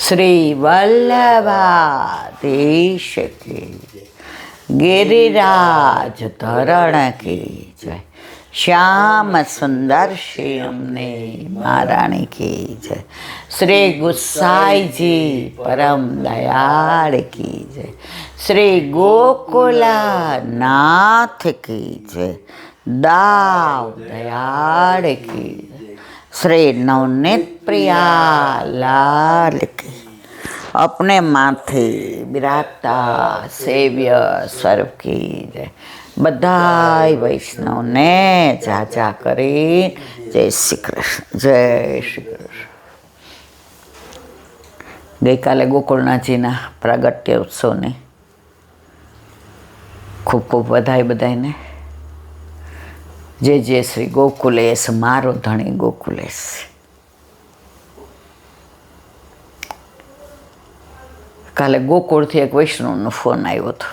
શ્રી વલ્લભાધીશ કી જય. ગિરિરાજ ધરણ કી જય. શ્યામ સુંદર શ્રી અમને મહારાણી કી જય. શ્રી ગુસાઈજી પરમ દયાળ કી જય. શ્રી ગોકુલનાથ કી જય. દાવ દયાળ કી જય. श्री नवनीत प्रिया लाल की. अपने माथे बिराजता सेव्य स्वरूप की जय. बधाई वैष्णव ने जाजा કરી જય શ્રી કૃષ્ણ. જય શ્રી કૃષ્ણ. ગઈકાલે ગોકુળનાથજીના પ્રાગટ્ય ઉત્સવની ખૂબ ખૂબ બધાઈ બધાઈને. જય જય શ્રી ગોકુલેશ, મારો ધણી ગોકુલેશ. કાલે ગોકુળથી એક વૈષ્ણવનો ફોન આવ્યો હતો.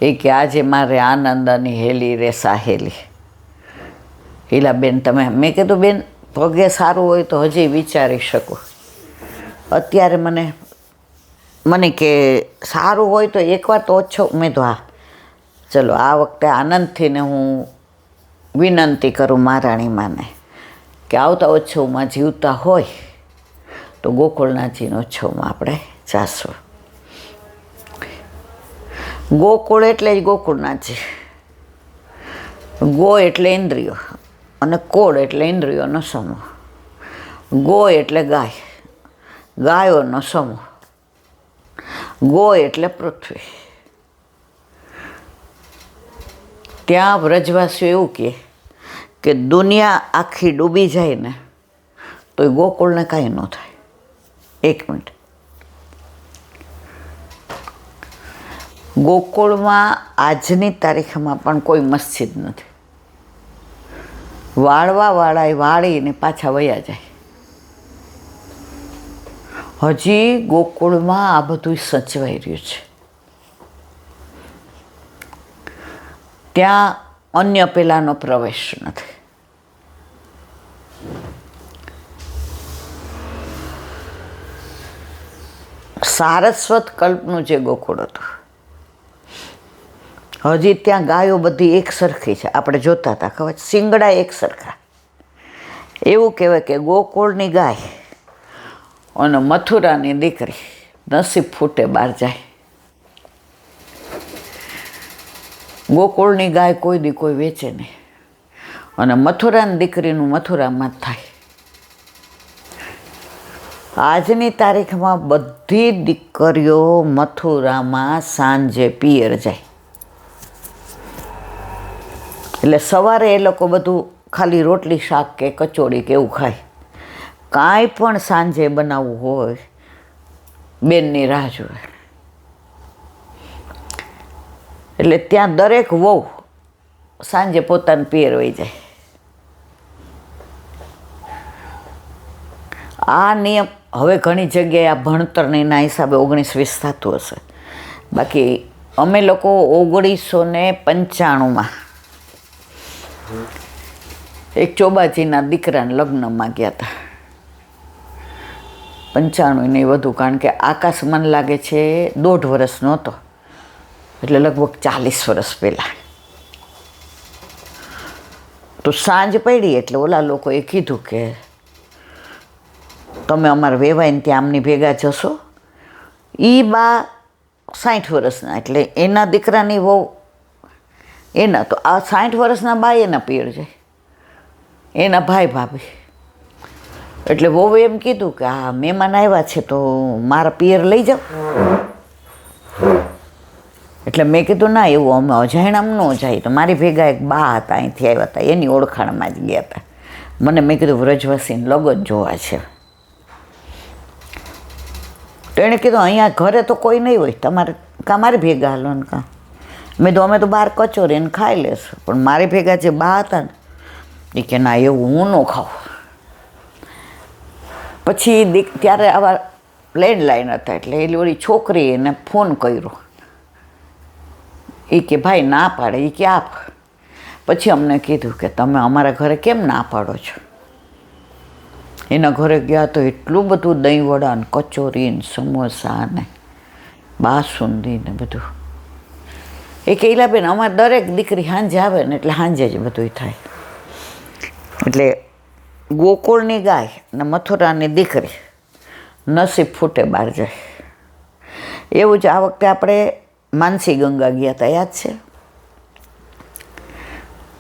એ કે આજે મારે આનંદની હેલી રે સાહેલી. હીલાબેન તમે, મેં કીધું બેન પગે સારું હોય તો હજી વિચારી શકો. અત્યારે મને કે સારું હોય તો એકવાર તો ઓછો. મેં તો હા ચલો આ વખતે આનંદથી ને હું વિનંતી કરું મહારાણીમાને કે આવતા ઉત્સવમાં જીવતા હોય તો ગોકુળનાથજીનો ઉત્સવમાં આપણે જાશું. ગોકુળ એટલે જ ગોકુળનાથજી. ગો એટલે ઇન્દ્રિયો અને કોળ એટલે ઇન્દ્રિયોનો સમૂહ. ગો એટલે ગાય, ગાયોનો સમૂહ. ગો એટલે પૃથ્વી. ત્યાં વ્રજવાસીઓ એવું કહે કે દુનિયા આખી ડૂબી જાય ને તો એ ગોકુળને કાંઈ ન થાય. એક મિનિટ, ગોકુળમાં આજની તારીખમાં પણ કોઈ મસ્જિદ નથી. વાળવાવાળા વાળીને પાછા વયા જાય. હજી ગોકુળમાં આ બધું સચવાઈ રહ્યું છે. ત્યાં અન્ય પેલાનો પ્રવેશ નથી. સારસ્વત કલ્પનું જે ગોકુળ હતું, હજી ત્યાં ગાયો બધી એક સરખી છે. આપણે જોતા હતા ખબર, શિંગડા એક સરખા. એવું કહેવાય કે ગોકુળની ગાય અને મથુરાની દીકરી નસીબ ફૂટે બહાર જાય. ગોકુળની ગાય કોઈ દી કોઈ વેચે નહીં અને મથુરાની દીકરીનું મથુરામાં જ થાય. આજની તારીખમાં બધી દીકરીઓ મથુરામાં સાંજે પિયર જાય. એટલે સવારે એ લોકો બધું ખાલી રોટલી શાક કે કચોડી કે એવું ખાય. કાંઈ પણ સાંજે બનાવવું હોય બેનની રાહ જોવે. એટલે ત્યાં દરેક વહુ સાંજે પોતાને પિયર વહી જાય. આ નિયમ હવે ઘણી જગ્યાએ આ ભણતરના હિસાબે 19-20 થતું હશે. બાકી અમે લોકો 1995માં એક ચોબાજીના દીકરાના લગ્નમાં ગયા હતા. 95 નહીં વધુ, કારણ કે આકાશ મને લાગે છે 1.5 વર્ષનો હતો, એટલે લગભગ 40 વર્ષ પહેલાં. તો સાંજ પડી એટલે ઓલા લોકોએ કીધું કે તમે અમારે વેવાઈને ત્યાં આમની ભેગા જશો. એ બા 60 વર્ષના, એટલે એના દીકરાની વહુ એના, તો આ 60 વર્ષના બા એના પિયર જાય, એના ભાઈ ભાભી. એટલે વહુ એમ કીધું કે આ મહેમાન આવ્યા છે તો મારા પિયર લઈ જાઓ. એટલે મેં કીધું ના, એવું અમે અજાણ્યામાં ન જાય. તો મારી ભેગા એક બા હતા, અહીંથી આવ્યા હતા, એની ઓળખાણમાં જ ગયા હતા. મેં કીધું વ્રજવાસીને લગ્ન જોવા છે. તો એણે કીધું અહીંયા ઘરે તો કોઈ નહીં હોય, તમારે કાં મારી ભેગા હાલો ને કાં. મેં તો અમે તો બહાર કચોરીને ખાઈ લેશું, પણ મારી ભેગા જે બા હતા ને એ કે ના, એવું હું ન ખાઉં. પછી ત્યારે આવા લેન્ડલાઇન હતા, એટલે એ ઓલી છોકરીએ એને ફોન કર્યો. એ કે ભાઈ ના પાડે. એ કે આપ. પછી અમને કીધું કે તમે અમારા ઘરે કેમ ના પાડો છો? એના ઘરે ગયા તો એટલું બધું દહીં વડા ને કચોરી ને સમોસા ને બાસુંદી ને બધું. એ કે ઈલાબેન અમારે દરેક દીકરી સાંજે આવે ને એટલે સાંજે જ બધું થાય. એટલે ગોકુળની ગાય ને મથુરાની દીકરી નસીબ ફૂટે બહાર જાય. એવું જ આ વખતે આપણે માનસી ગંગા ગયા હતા, યાદ છે?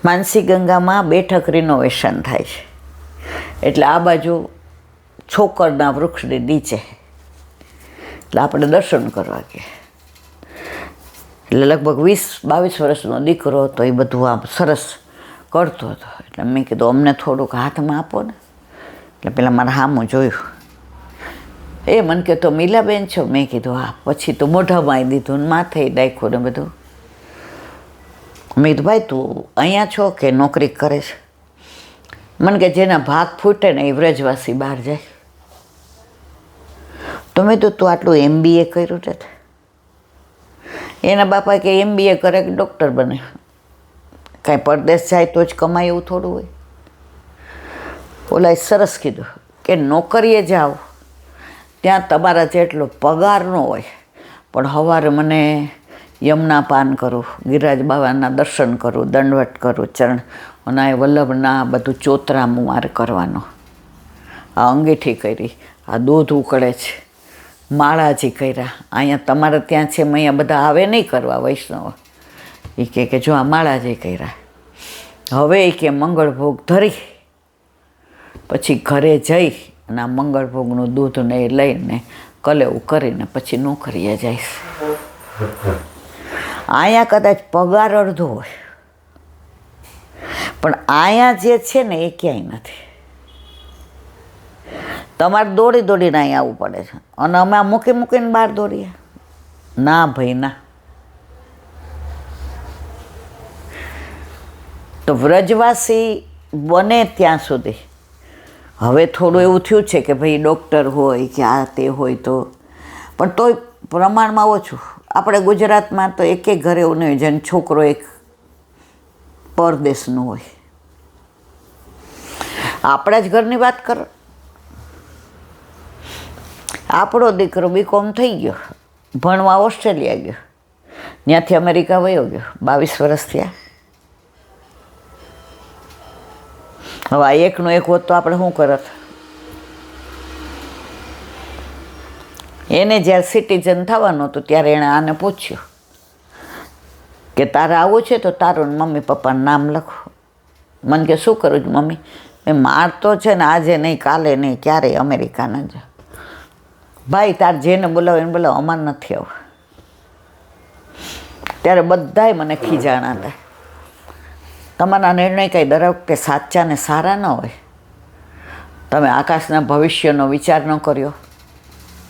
માનસી ગંગામાં બેઠક રિનોવેશન થાય છે, એટલે આ બાજુ છોકરના વૃક્ષની નીચે, એટલે આપણે દર્શન કરવા ગયા. એટલે લગભગ 20-22 વર્ષનો દીકરો હતો, એ બધું આમ સરસ કરતો હતો. એટલે મેં કીધું અમને થોડુંક હાથમાં આપો ને. એટલે પેલા મારા સામું જોયું, એ મને કહે તો મીલાબેન છો? મેં કીધું હા. પછી તો મોઢામાં આવી દીધું ને માથે નાખ્યું ને બધું. મેં કીધું ભાઈ તું અહીંયા છો કે નોકરી કરે છે? મને કે જેના ભાગ ફૂટે ને એ વ્રજવાસી બહાર જાય. તો મેં તો તું આટલું MBA કર્યું છે? એના બાપા કે MBA કરે કે ડૉક્ટર બને, કાંઈ પરદેશ જાય તો જ કમાય એવું થોડું હોય. ઓલાએ સરસ કીધું કે નોકરીએ જાઓ ત્યાં તમારા જેટલો પગાર ન હોય, પણ સવારે મને યમુના પાન કરું, ગિરિરાજ બાબાના દર્શન કરું, દંડવટ કરું, ચરણ અને વલ્લભના બધું ચોતરામું મારે કરવાનો. આ અંગીઠી કરી, આ દૂધ ઉકળે છે, માળાજી કર્યા. અહીંયા તમારે ત્યાં છે અહીંયા બધા આવે નહીં કરવા વૈષ્ણવ. એ કે જો આ માળાજી કર્યા. હવે એ કે મંગળભોગ ધરી પછી ઘરે જઈ અને આ મંગળભોગનું દૂધને એ લઈને કલેવું કરીને પછી નોકરીએ જઈશ. અહીંયા કદાચ પગાર અડધો હોય, પણ અહીંયા જે છે ને એ ક્યાંય નથી. તમારે દોડી દોડીને અહીંયા આવવું પડે છે, અને અમે આ મૂકી મૂકીને બહાર દોડીએ? ના ભાઈ ના. તો વ્રજવાસી બને ત્યાં સુધી હવે થોડું એવું થયું છે કે ભાઈ ડૉક્ટર હોય કે આ તે હોય તો, પણ તોય પ્રમાણમાં ઓછું. આપણે ગુજરાતમાં તો એક ઘરે એવું નહીં જેને છોકરો એક પરદેશનું હોય. આપણા જ ઘરની વાત કરો. આપણો દીકરો BCom થઈ ગયો, ભણવા ઓસ્ટ્રેલિયા ગયો, ત્યાંથી અમેરિકા વયો ગયો, 22 વર્ષ થયા. હવે આ એકનો એક હોત તો આપણે શું કરત? એને જ્યારે સિટીઝન થવાનું હતું ત્યારે એણે આને પૂછ્યું કે તારે આવું છે તો તારું મમ્મી પપ્પાનું નામ લખો. મને કે શું કરું છું મમ્મી? એ માર તો છે ને આજે નહીં, કાલે નહીં, ક્યારેય અમેરિકા ન જા. ભાઈ તાર જેને બોલાવો એને બોલાવો, અમાર નથી આવું. ત્યારે બધાય મને ખીજાણા હતા. તમારા નિર્ણય કંઈ દરેક વખતે સાચા ને સારા ન હોય. તમે આકાશના ભવિષ્યનો વિચાર ન કર્યો,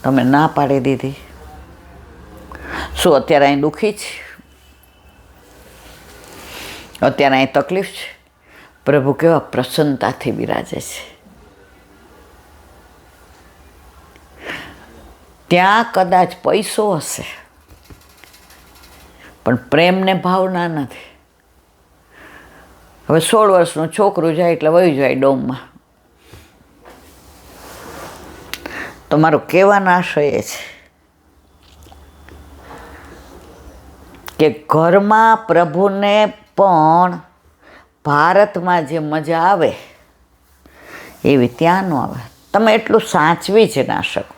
તમે ના પાડી દીધી. શું અત્યારે અહીં દુઃખી છે? અત્યારે અહીં તકલીફ છે? પ્રભુ કેવા પ્રસન્નતાથી બિરાજે છે. ત્યાં કદાચ પૈસો હશે, પણ પ્રેમને ભાવના નથી. હવે 16 વર્ષનું છોકરું જાય એટલે વયું જાય ડોમમાં. તો મારો કહેવાનો આશય એ છે કે ઘરમાં પ્રભુને પણ ભારતમાં જે મજા આવે એવી ત્યાં ન આવે. તમે એટલું સાચવી જ ના શકો.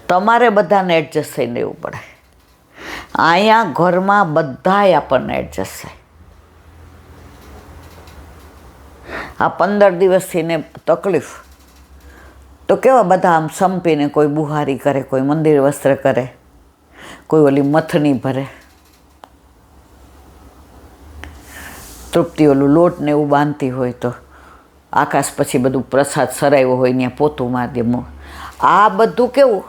તમારે બધાને એડજસ્ટ થઈને રહેવું પડે. અહીંયા ઘરમાં બધાય આપણને એડજસ્ટ થાય. આ 15 દિવસથી ને તકલીફ તો કેવા બધા આમ સંપીને કોઈ બુહારી કરે, કોઈ મંદિર વસ્ત્ર કરે, કોઈ ઓલી મથની ભરે, તૃપ્તિ ઓલું લોટ ને એવું બાંધતી હોય તો આકાશ પછી બધું પ્રસાદ સરાવ્યો હોય ત્યાં પોતું મારી દે. આ બધું કેવું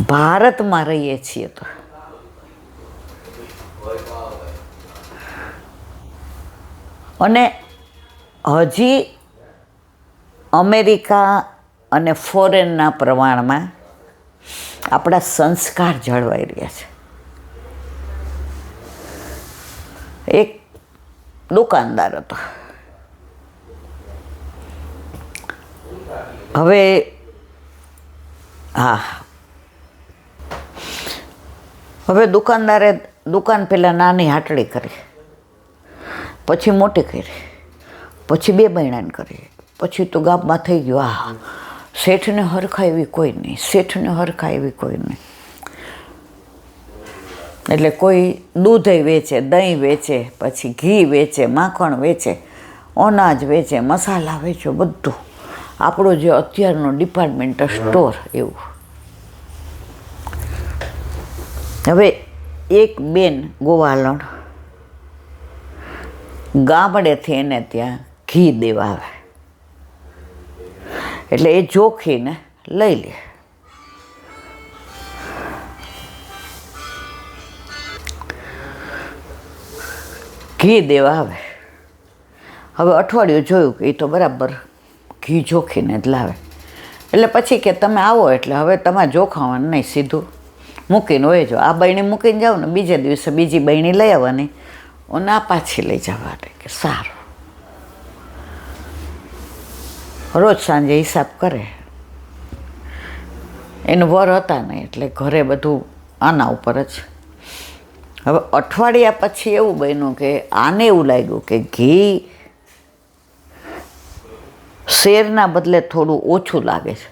ભારતમાં રહીએ છીએ તો. અને હજી અમેરિકા અને ફોરેનના પ્રમાણમાં આપણા સંસ્કાર જળવાઈ રહ્યા છે. એક દુકાનદાર હતો. હવે હવે દુકાનદારે દુકાન પહેલાં નાની હાટડી કરી, પછી મોટી કરી, પછી 2 બહેણાને કરી, પછી તો ગામમાં થઈ ગયું શેઠને હરખા એવી કોઈ નહીં, શેઠને હરખા એવી કોઈ નહીં. એટલે કોઈ દૂધ વેચે, દહીં વેચે, પછી ઘી વેચે, માખણ વેચે, અનાજ વેચે, મસાલા વેચે, બધું આપણો જે અત્યારનો ડિપાર્ટમેન્ટ સ્ટોર એવું. હવે એક બેન ગોવાલણ ગામડેથી એને ત્યાં ઘી દેવા આવે, એટલે એ જોખીને લઈ લે. ઘી દેવા આવે. હવે અઠવાડિયું જોયું કે એ તો બરાબર ઘી જોખીને જ લાવે. એટલે પછી કે તમે આવો એટલે હવે તમારે જોખાવાનું નહીં, સીધું મૂકીને હોય જો. આ બહેણી મૂકીને જાઓ ને બીજે દિવસે બીજી બહેણી લઈ આવવાની અને આ પાછી લઈ જવાની. કે સારું. રોજ સાંજે હિસાબ કરે. એનું વર હતા નહીં એટલે ઘરે બધું આના ઉપર જ. હવે અઠવાડિયા પછી એવું બન્યું કે આને એવું લાગ્યું કે ઘી શેરના બદલે થોડું ઓછું લાગે છે.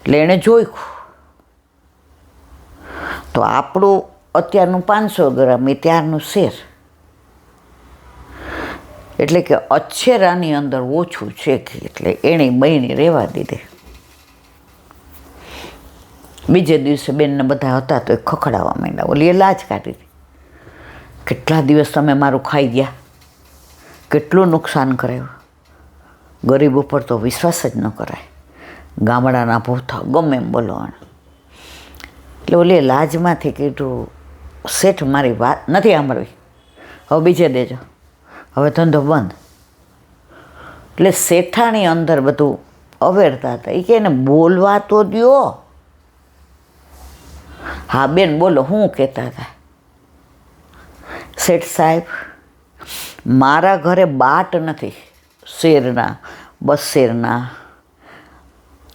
એટલે એણે જોયું તો આપણું અત્યારનું 500 ગ્રામ એ ત્યારનું શેર, એટલે કે અચ્છેરાની અંદર ઓછું છે ઘી. એટલે એણે બહેણી રહેવા દીધી. બીજે દિવસે બેનને બધા હતા તો એ ખખડાવવા માંડ્યા. ઓલી એ લાજ કાઢી હતી, કેટલા દિવસ તમે મારું ખાઈ ગયા, કેટલું નુકસાન કરાયું. ગરીબ ઉપર તો વિશ્વાસ જ ન કરાય, ગામડાના ભૂથા ગમે એમ બોલવાના. એટલે ઓલી લાજમાંથી કીધું શેઠ મારી વાત નથી સાંભળવી, હવે બીજે દેજો, હવે ધંધો બંધ. એટલે શેઠાણી અંદર બધું અવેરતા હતા. એ કે એને બોલવા તો દ્યો. હા બેન બોલો, શું કહેતા હતા? શેઠ સાહેબ, મારા ઘરે બાટ નથી શેરના, બસ શેરના.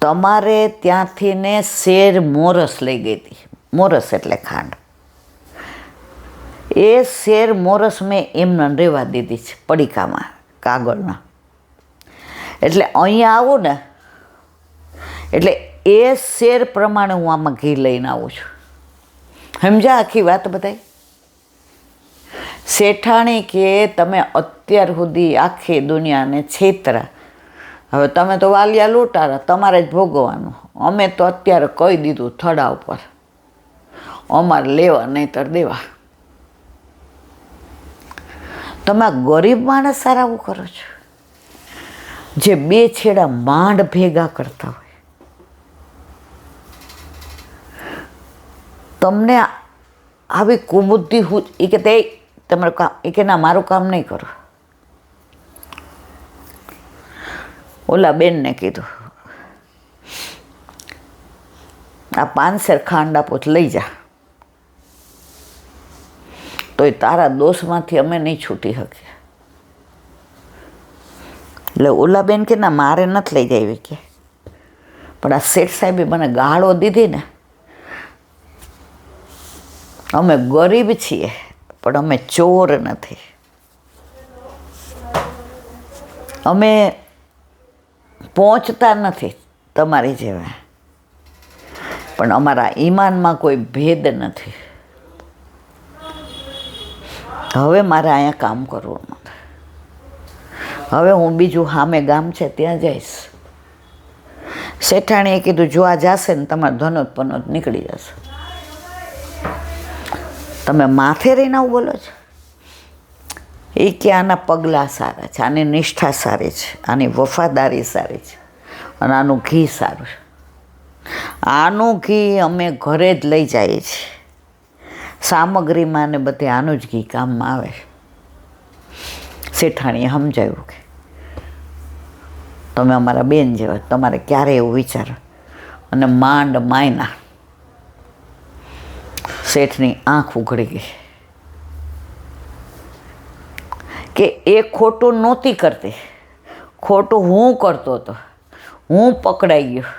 તમારે ત્યાંથી ને શેર મોરસ લઈ ગઈ હતી. મોરસ એટલે ખાંડ. એ શેર મોરસ મેં એમને રહેવા દીધી છે પડીકામાં કાગળના. એટલે અહીંયા આવું ને એટલે એ શેર પ્રમાણે હું આમાં ઘી લઈને આવું છું. સમજ્યા આખી વાત બધાય? શેઠાણી કે તમે અત્યાર સુધી આખી દુનિયાને છેતરા, હવે તમે તો વાલિયા લૂંટારા, તમારે જ ભોગવવાનું. અમે તો અત્યારે કહી દીધું થડા ઉપર, અમારે લેવા નહીંતર દેવા. તમે આ ગરીબ માણસ સારા આવું કરો છો, જે 2 છેડા માંડ ભેગા કરતા હોય. તમને આવી કુબુદ્ધિ એ કે તે તમારું કામ, એ કે ના મારું કામ નહીં કરો. ઓલા બેનને કીધું આ 5 શેર ખાંડ આપો લઈ જા, તો એ તારા દોષમાંથી અમે નહીં છૂટી શકીએ. એટલે ઓલા બેન કે ના મારે નથી લઈ જાય કે, પણ આ શેઠ સાહેબે મને ગાળો દીધી ને. અમે ગરીબ છીએ પણ અમે ચોર નથી. અમે પહોંચતા નથી તમારી જેવા, પણ અમારા ઈમાનમાં કોઈ ભેદ નથી. હવે મારે અહીંયા કામ કરવું નથી. હવે હું બીજું સામે ગામ છે ત્યાં જઈશ. શેઠાણીએ કીધું જો આ જશે ને તમારો ધનોત પનોત નીકળી જશે. તમે માથે રહીને આવું બોલો છો? એ કે આના પગલાં સારા છે, આની નિષ્ઠા સારી છે, આની વફાદારી સારી છે, અને આનું ઘી સારું છે. આનું ઘી અમે ઘરે જ લઈ જઈએ છીએ. સામગ્રીમાં ને બધે આનું જ ઘી કામમાં આવે. શેઠાણીએ સમજાવ્યું કે તમે અમારા બેન જેવા, તમારે ક્યારે એવું વિચારો. અને માંડ માયના શેઠની આંખ ઉઘડી ગઈ કે એ ખોટું નહોતી કરતી, ખોટું હું કરતો હતો, હું પકડાઈ ગયો,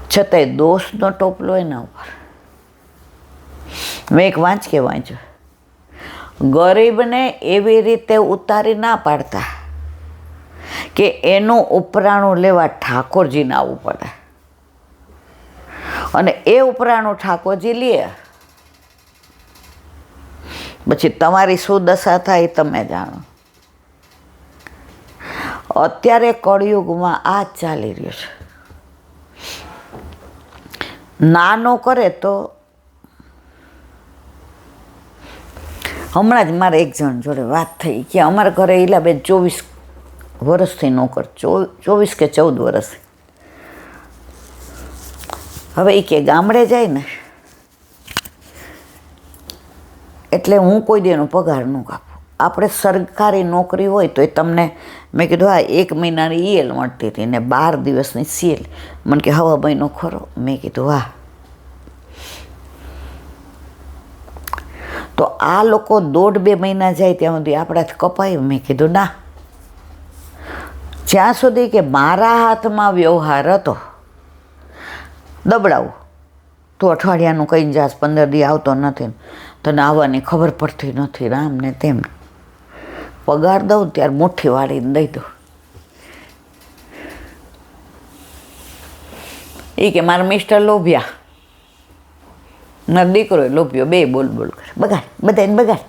છતાંય દોષનો ટોપલો એના ઉપર. મેં એક વાંચ્યો, ગરીબને એવી રીતે ઉતારી ના પાડતા કે એનું ઉપરાણું લેવા ઠાકોરજીને આવવું પડે, અને એ ઉપરાણું ઠાકોરજી લે પછી તમારી શું દશા થાય તમે જાણો. અત્યારે કળિયુગમાં આ જ ચાલી રહ્યું છે. નાનો કરે તો હમણાં જ મારે એક જણ જોડે વાત થઈ કે અમારા ઘરે ઈલાબેન 24 વર્ષથી નોકર, 24 કે 14 વર્ષથી. હવે એ કે ગામડે જાય ને એટલે હું કોઈ દેનો પગાર ન કાપું. આપણે સરકારી નોકરી હોય તો એ તમને, મેં કીધું હા 1 મહિનાની ઈએલ મળતી હતી ને 12 દિવસની સીએલ. મને કે હવા મહિનો ખરો. મેં કીધું હા. તો આ લોકો 1.5-2 મહિના જાય ત્યાં સુધી આપણાથી કપાય? મેં કીધું ના. જ્યાં સુધી કે મારા હાથમાં વ્યવહાર હતો, દબડાવું તું અઠવાડિયાનું કઈ જાસ, 15 દી આવતો નથી, તને આવવાની ખબર પડતી નથી, રામ ને તેમ. પગાર દઉં ત્યારે મુઠ્ઠી વાળીને દઈ દઉં. એ કે મારા મિસ્ટર લોભ્યા, મારો દીકરો લોભ્યો, બે બોલ બોલ કરે, બગાડ બધાને બગાડ.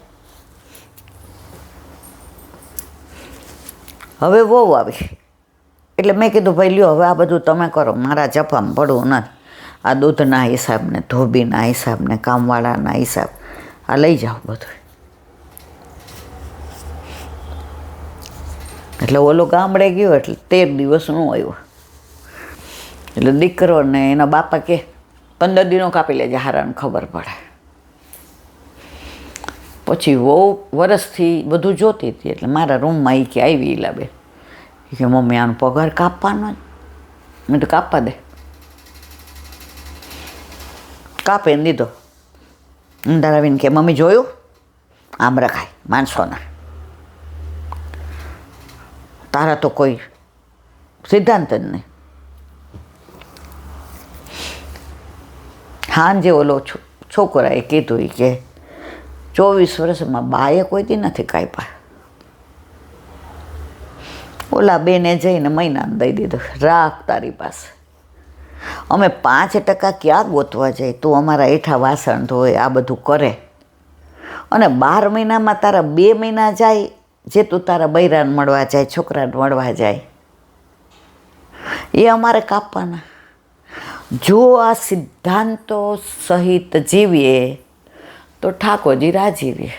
હવે બહુ આવી એટલે મેં કીધું ભાઈ લ્યો હવે આ બધું તમે કરો, મારા જફામાં પડવું નથી. આ દૂધના હિસાબ ને ધોબીના હિસાબ ને કામવાળાના હિસાબ આ લઈ જાઓ બધું. એટલે ઓલો ગામડે ગયો એટલે 13 દિવસનું આવ્યો. એટલે દીકરો ને એના બાપા કે 15 દિનો કાપી લેજે, હારાને ખબર પડે. પછી વહુ વરસથી બધું જોતી હતી એટલે મારા રૂમમાં એ કે આવી ઈલાબેન કે મમ્મી આનો પગાર કાપવાનો જ. મેં તો કાપવા દે. કાપે દીધો. અંદર આવીને કે મમ્મી જોયું, આમ રખાય માણસોના, તારા તો કોઈ સિદ્ધાંત જ નહીં. હાંજે ઓલો છોકરાએ કીધું કે 24 વર્ષમાં બાએ કોઈ દી નથી કાપ્યા. ઓલા બેને જઈને મહિનાને દઈ દીધું, રાખ તારી પાસે. અમે 5% ક્યાં ગોતવા જાય? તું અમારા હેઠા વાસણ ધોય, આ બધું કરે, અને 12 મહિનામાં તારા 2 મહિના જાય જે તું તારા બૈરાને મળવા જાય, છોકરાને મળવા જાય, એ અમારે કાપવાના. જો આ સિદ્ધાંતો સહિત જીવીએ તો ઠાકોરજી રાજી રહે.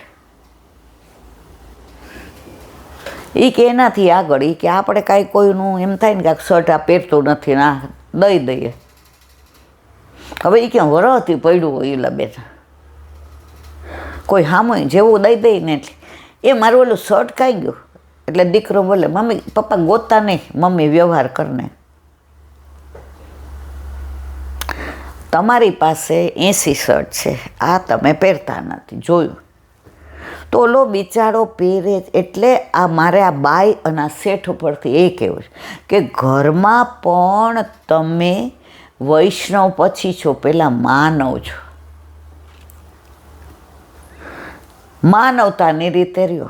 એ કે એનાથી આગળ એ કે આપણે કાંઈ કોઈનું એમ થાય ને કાંઈક શર્ટ આ પહેરતું નથી ના દઈ દઈએ. હવે એ ક્યાં વરહથી પડ્યું હોય એલા બેઠા કોઈ સામે જેવું દઈ દઈ ને એટલે એ મારું ઓલું શર્ટ કાંઈ ગયું. એટલે દીકરો બોલે મમ્મી પપ્પા ગોતતા નહીં, મમ્મી વ્યવહાર કરને. તમારી પાસે 80 શર્ટ છે, આ તમે પહેરતા નથી, જોયું. તો ઓલો બિચારો પહેરે. એટલે આ મારે આ બાઈ અને આ શેઠ ઉપરથી એ કહેવું છે કે ઘરમાં પણ તમે વૈષ્ણવ પછી છો, પહેલાં માનવ છો. માનવતાની રીતે રહ્યો.